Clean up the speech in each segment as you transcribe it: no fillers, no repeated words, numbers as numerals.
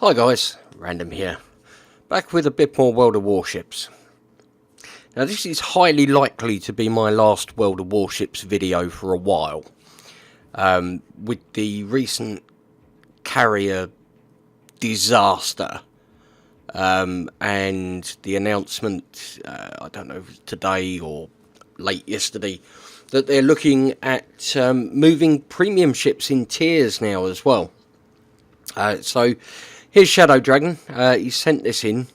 Hi guys, Random here, back with a bit more World of Warships. Now this is highly likely to be my last World of Warships video for a while. With the recent carrier disaster and the announcement, I don't know if it was today or late yesterday, that they're looking at moving premium ships in tiers now as well. So here's ShdwDragon. He sent this in.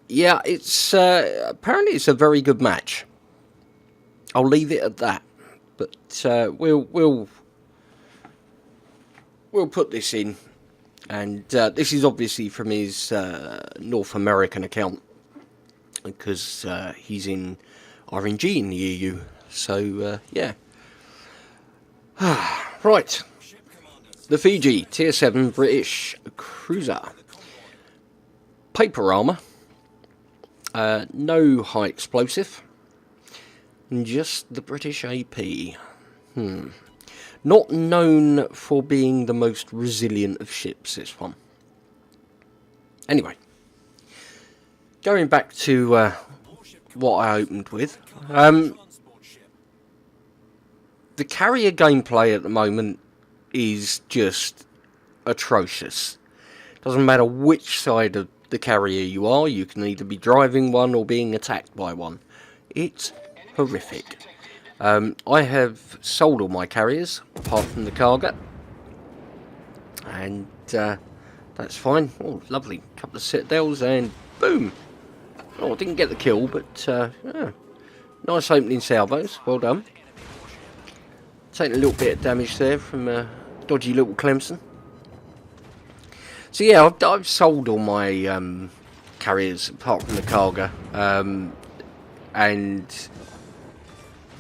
Yeah, it's apparently it's a very good match. I'll leave it at that. But we'll put this in, and this is obviously from his North American account because he's in RNG in the EU. So yeah. Right. The Fiji Tier 7 British cruiser. Paper armour. No high explosive. Just the British AP. Not known for being the most resilient of ships, this one. Anyway. Going back to what I opened with. The carrier gameplay at the moment is just atrocious. Doesn't matter which side of the carrier you are, you can either be driving one or being attacked by one. It's horrific. I have sold all my carriers apart from the cargo, and that's fine. Oh, lovely, couple of citadels and boom. Oh, I didn't get the kill, but yeah. Nice opening salvos, well done. Taking a little bit of damage there from dodgy little Clemson. So yeah, I've sold all my carriers apart from the cargo, and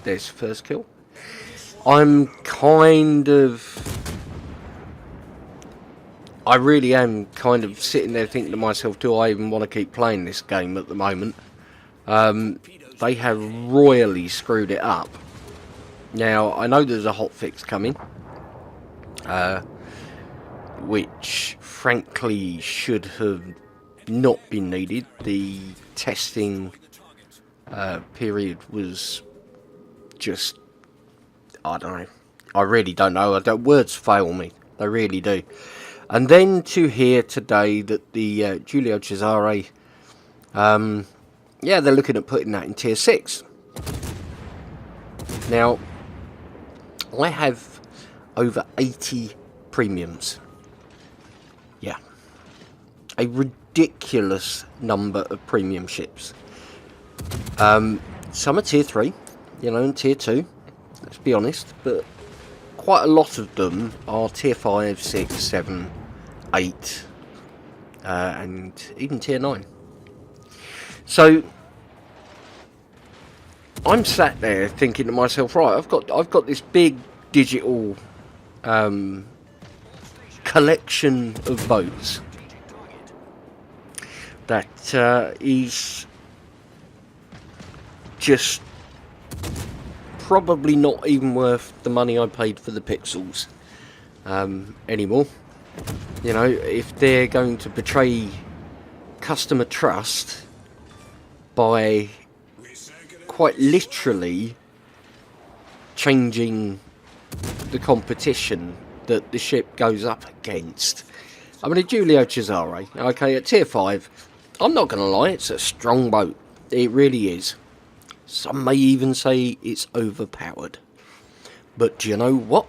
there's the first kill. I'm I really am kind of sitting there thinking to myself, do I even want to keep playing this game at the moment? They have royally screwed it up. Now, I know there's a hotfix coming, which frankly should have not been needed. The testing period was just, I don't know. I really don't know. Words fail me. They really do. And then to hear today that the Giulio Cesare, yeah, they're looking at putting that in Tier 6. Now, I have over 80 premiums. Yeah. A ridiculous number of premium ships. Some are Tier 3, you know, and Tier 2, let's be honest, but quite a lot of them are Tier 5, 6, 7, 8, and even Tier 9. So I'm sat there thinking to myself, right, I've got this big digital collection of boats that is just probably not even worth the money I paid for the pixels anymore. You know, if they're going to betray customer trust by quite literally changing the competition that the ship goes up against. I mean, a Giulio Cesare, okay, at Tier 5, I'm not going to lie, it's a strong boat. It really is. Some may even say it's overpowered. But do you know what?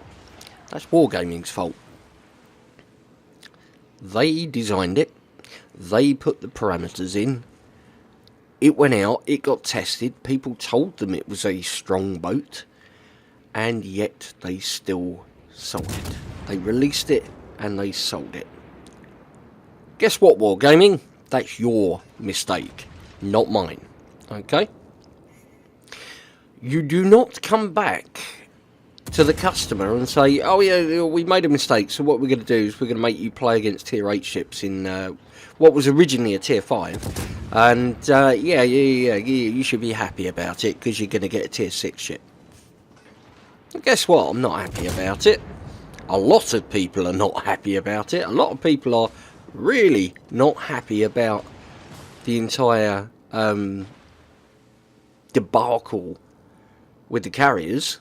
That's Wargaming's fault. They designed it. They put the parameters in. It went out, it got tested, people told them it was a strong boat, and yet they still sold it. They released it, and they sold it. Guess what, Wargaming? That's your mistake, not mine. Okay? You do not come back to the customer and say, oh yeah, we made a mistake, so what we're going to do is we're going to make you play against Tier 8 ships in what was originally a Tier 5, and yeah, you should be happy about it because you're going to get a Tier 6 ship. And guess what? I'm not happy about it. A lot of people are not happy about it. A lot of people are really not happy about the entire debacle with the carriers.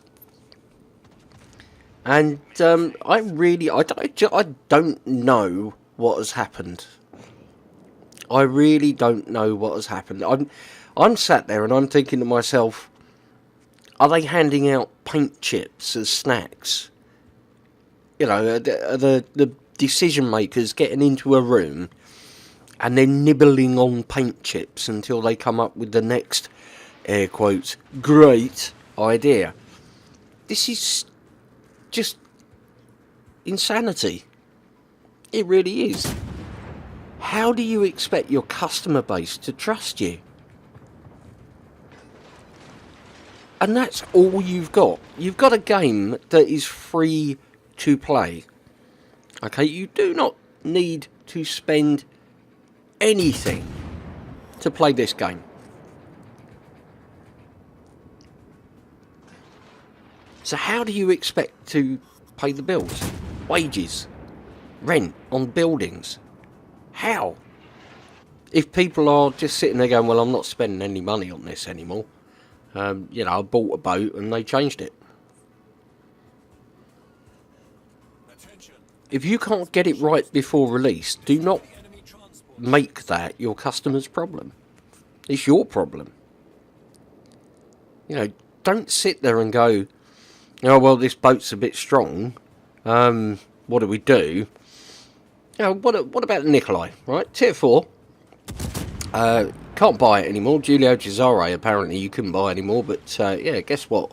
And I don't know what has happened. I really don't know what has happened. I'm sat there and I'm thinking to myself, are they handing out paint chips as snacks? You know, the decision makers getting into a room and then nibbling on paint chips until they come up with the next, air quotes, great idea. This is just insanity. It really is. How do you expect your customer base to trust you? And that's all you've got. You've got a game that is free to play. Okay, you do not need to spend anything to play this game. So how do you expect to pay the bills? Wages, rent on buildings. How? If people are just sitting there going, well, I'm not spending any money on this anymore. You know, I bought a boat and they changed it. If you can't get it right before release, do not make that your customer's problem. It's your problem. You know, don't sit there and go, oh, well, this boat's a bit strong. What do we do? You know, what about Nikolai, right? Tier 4. Can't buy it anymore. Giulio Cesare, apparently you couldn't buy anymore. But, yeah, guess what?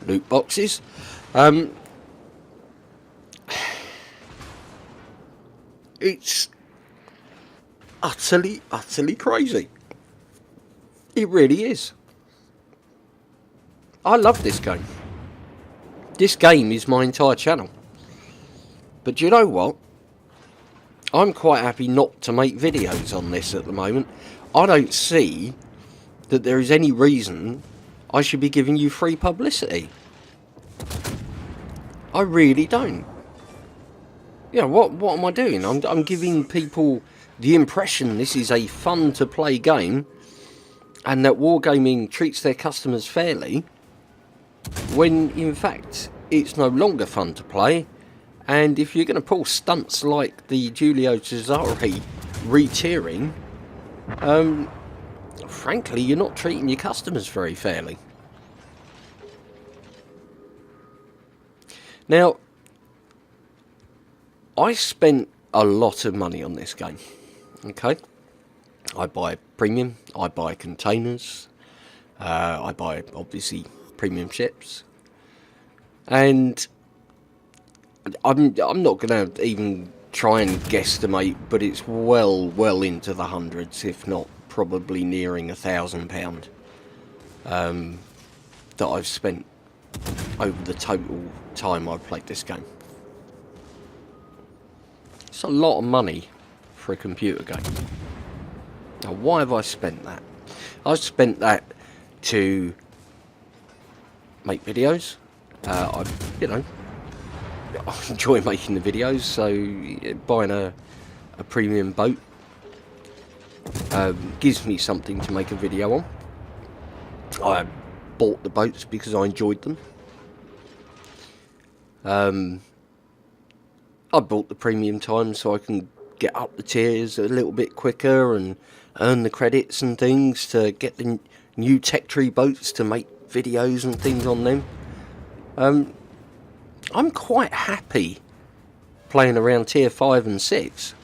Loot boxes. It's utterly crazy. It really is. I love this game. This game is my entire channel. But you know what? I'm quite happy not to make videos on this at the moment. I don't see that there is any reason I should be giving you free publicity. I really don't. You know, what am I doing? I'm giving people the impression this is a fun to play game and that Wargaming treats their customers fairly, when in fact it's no longer fun to play. And if you're going to pull stunts like the Giulio Cesare re-tiering, frankly, you're not treating your customers very fairly. Now, I spent a lot of money on this game. Okay, I buy premium, I buy containers, I buy obviously premium ships, and I'm not going to even try and guesstimate, but it's well into the hundreds, if not probably nearing £1,000 that I've spent over the total time I've played this game. It's a lot of money for a computer game. Now, why have I spent that? I've spent that to make videos. I enjoy making the videos, so buying a premium boat gives me something to make a video on. I bought the boats because I enjoyed them. I bought the premium time so I can get up the tiers a little bit quicker and earn the credits and things to get the new tech tree boats to make videos and things on them. I'm quite happy playing around tier 5 and 6.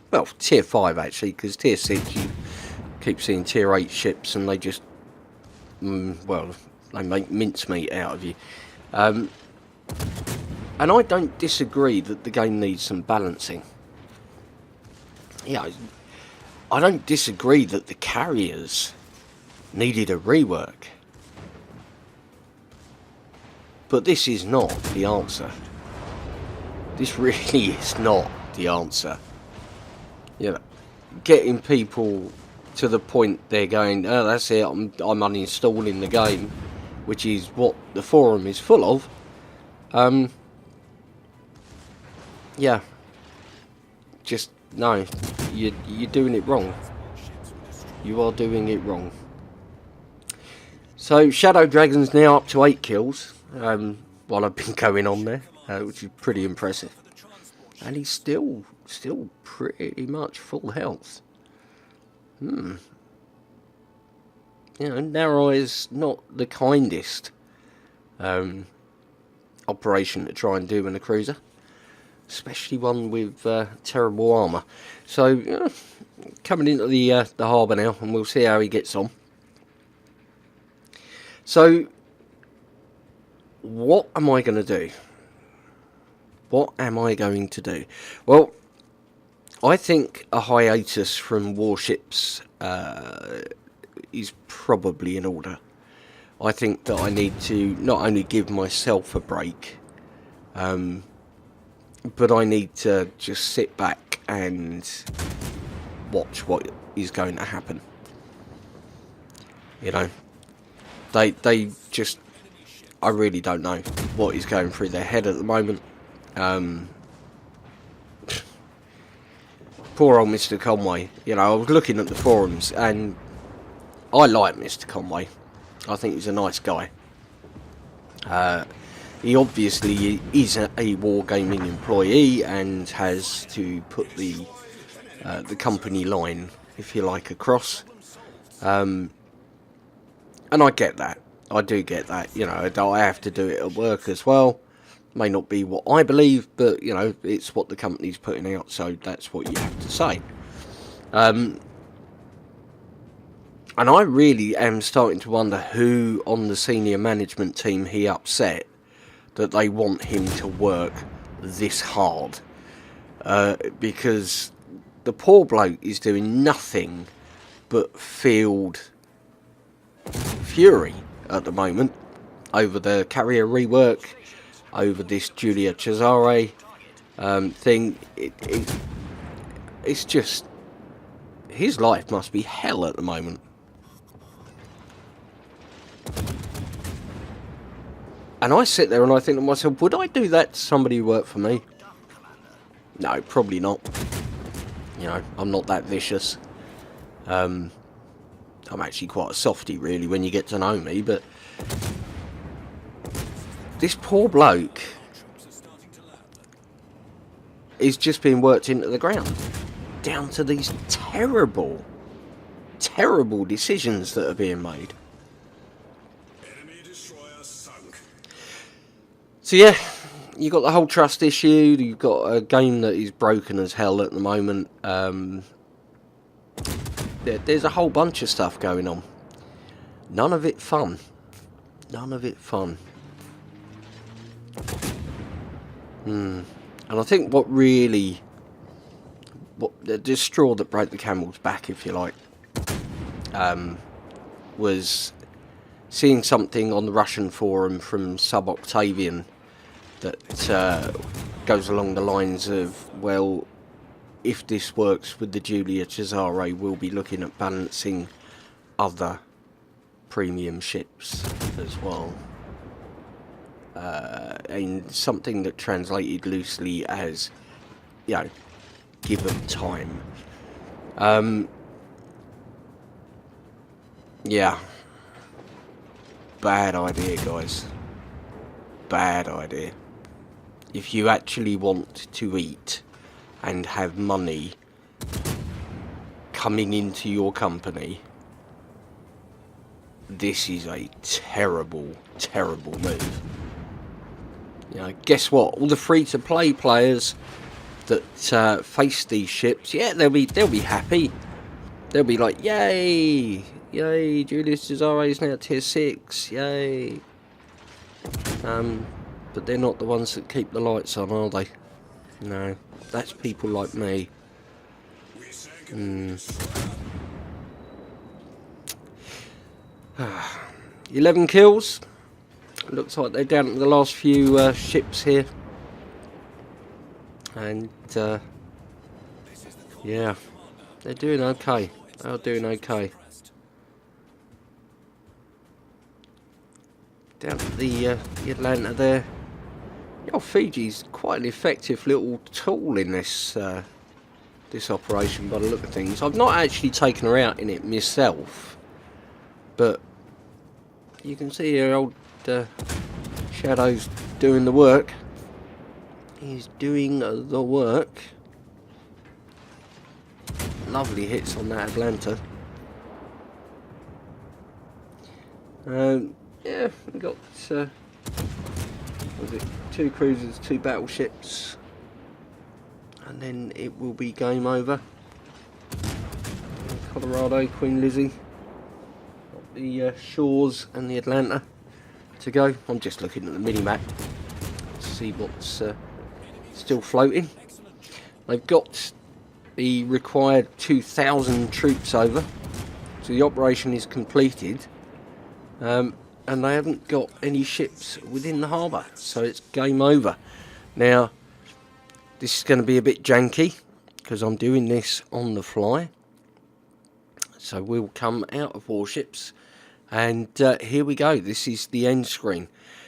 Well, tier 5 actually, because tier 6 you keep seeing tier 8 ships and they just, well, they make mincemeat out of you. And I don't disagree that the game needs some balancing. Yeah, I don't disagree that the carriers needed a rework. But this is not the answer. This really is not the answer. You know, getting people to the point they're going, oh, that's it, I'm uninstalling the game, which is what the forum is full of. yeah, just no, you're doing it wrong. You are doing it wrong. So ShdwDragon's now up to 8 kills while I've been going on there, which is pretty impressive. And he's still pretty much full health. You know, Narai is not the kindest operation to try and do in a cruiser, especially one with terrible armour. So coming into the harbour now, and we'll see how he gets on. So what am I going to do? What am I going to do? Well, I think a hiatus from Warships is probably in order. I think that I need to not only give myself a break, but I need to just sit back and watch what is going to happen. You know, they just, I really don't know what is going through their head at the moment. Poor old MrConway. You know, I was looking at the forums, and I like MrConway. I think he's a nice guy. He obviously is a wargaming employee and has to put the company line, if you like, across. And I get that. I do get that. You know, I have to do it at work as well. May not be what I believe, but you know, it's what the company's putting out, so that's what you have to say. And I really am starting to wonder who on the senior management team he upset that they want him to work this hard. Because the poor bloke is doing nothing but field fury at the moment over the carrier rework, over this Julia Cesare thing. It's just, his life must be hell at the moment. And I sit there and I think to myself, would I do that to somebody who worked for me? No, probably not. You know, I'm not that vicious. I'm actually quite a softie, really, when you get to know me, but this poor bloke is just being worked into the ground, down to these terrible, terrible decisions that are being made. So yeah, you've got the whole trust issue, you've got a game that is broken as hell at the moment. There's a whole bunch of stuff going on. None of it fun. None of it fun. And I think what really, the straw that broke the camel's back, if you like, was seeing something on the Russian forum from Sub-Octavian that goes along the lines of, well, if this works with the Julia Cesare, we'll be looking at balancing other premium ships as well. And something that translated loosely as, you know, give them time. Yeah. Bad idea, guys. Bad idea. If you actually want to eat and have money coming into your company, this is a terrible, terrible move. You know, guess what? All the free-to-play players that face these ships, yeah, they'll be happy. They'll be like, yay, yay, Julius Cesare is now tier 6, yay. But they're not the ones that keep the lights on, are they? No, that's people like me. 11 kills. Looks like they're down to the last few ships here. And, yeah, they're doing okay. They're doing okay. Down to the Atlanta there. Oh, Fiji's quite an effective little tool in this this operation by the look of things. I've not actually taken her out in it myself, but you can see her old Shadow's doing the work. He's doing the work. Lovely hits on that Atlanta. Yeah, we got what was it, 2 cruisers, 2 battleships, and then it will be game over. Colorado, Queen Lizzie, got the Shores and the Atlanta to go. I'm just looking at the mini map to see what's still floating. They've got the required 2,000 troops over, so the operation is completed. And they haven't got any ships within the harbour, so it's game over. Now, this is going to be a bit janky because I'm doing this on the fly. So we'll come out of Warships, and here we go. This is the end screen.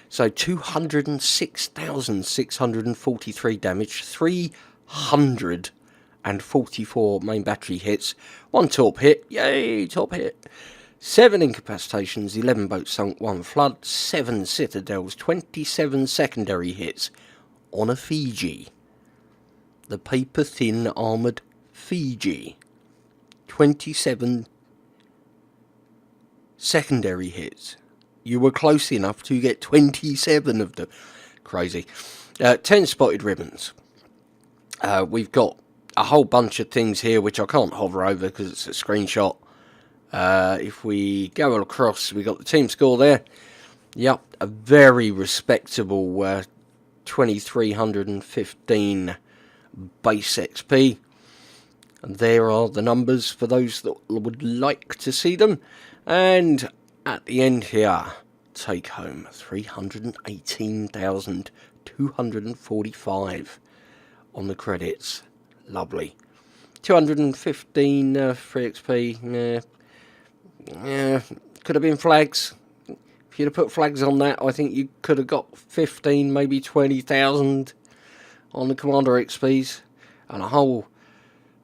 So 206,643 damage, 344 main battery hits, 1 torp hit, yay, torp hit. 7 incapacitations, 11 boats sunk, 1 flood, 7 citadels, 27 secondary hits on a Fiji. The paper-thin armoured Fiji. 27 secondary hits. You were close enough to get 27 of them. Crazy. 10 spotted ribbons. We've got a whole bunch of things here which I can't hover over because it's a screenshot. If we go across, we got the team score there. Yep, a very respectable 2,315 base XP. And there are the numbers for those that would like to see them. And at the end here, take home 318,245 on the credits. Lovely. 215 free XP. Yeah, could have been flags. If you'd have put flags on that, I think you could have got 15, maybe 20,000 on the Commander XPs, and a whole,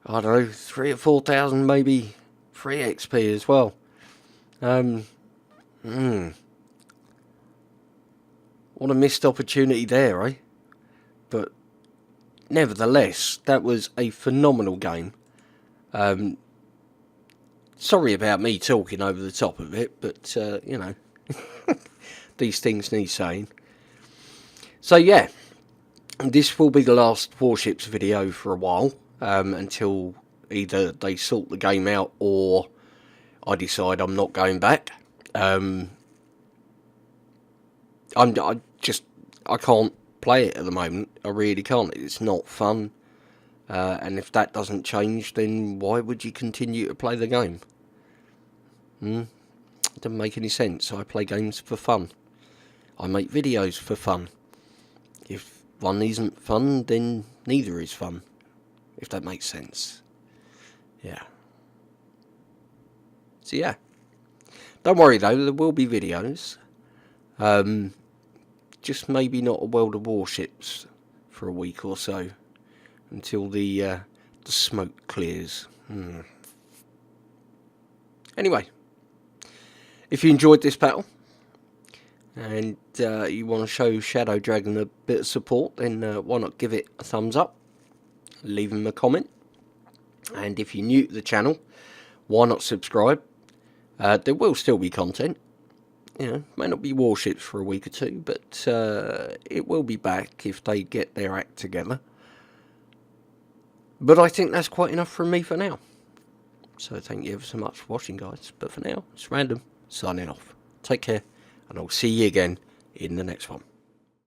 I don't know, 3,000 or 4,000 maybe free XP as well. What a missed opportunity there, eh? But nevertheless, that was a phenomenal game. Sorry about me talking over the top of it, but, you know, these things need saying. So, yeah, this will be the last Warships video for a while, until either they sort the game out or I decide I'm not going back. I can't play it at the moment. I really can't. It's not fun. And if that doesn't change, then why would you continue to play the game? It doesn't make any sense. I play games for fun. I make videos for fun. If one isn't fun, then neither is fun. If that makes sense. Yeah. So yeah. Don't worry though, there will be videos. Just maybe not a World of Warships for a week or so. Until the smoke clears. Anyway, if you enjoyed this battle and you want to show ShdwDragon a bit of support, then why not give it a thumbs up, leave him a comment, and if you're new to the channel, why not subscribe? There will still be content. You know, may not be Warships for a week or two, but it will be back if they get their act together. But I think that's quite enough from me for now. So thank you ever so much for watching, guys. But for now, it's Random, signing off. Take care, and I'll see you again in the next one.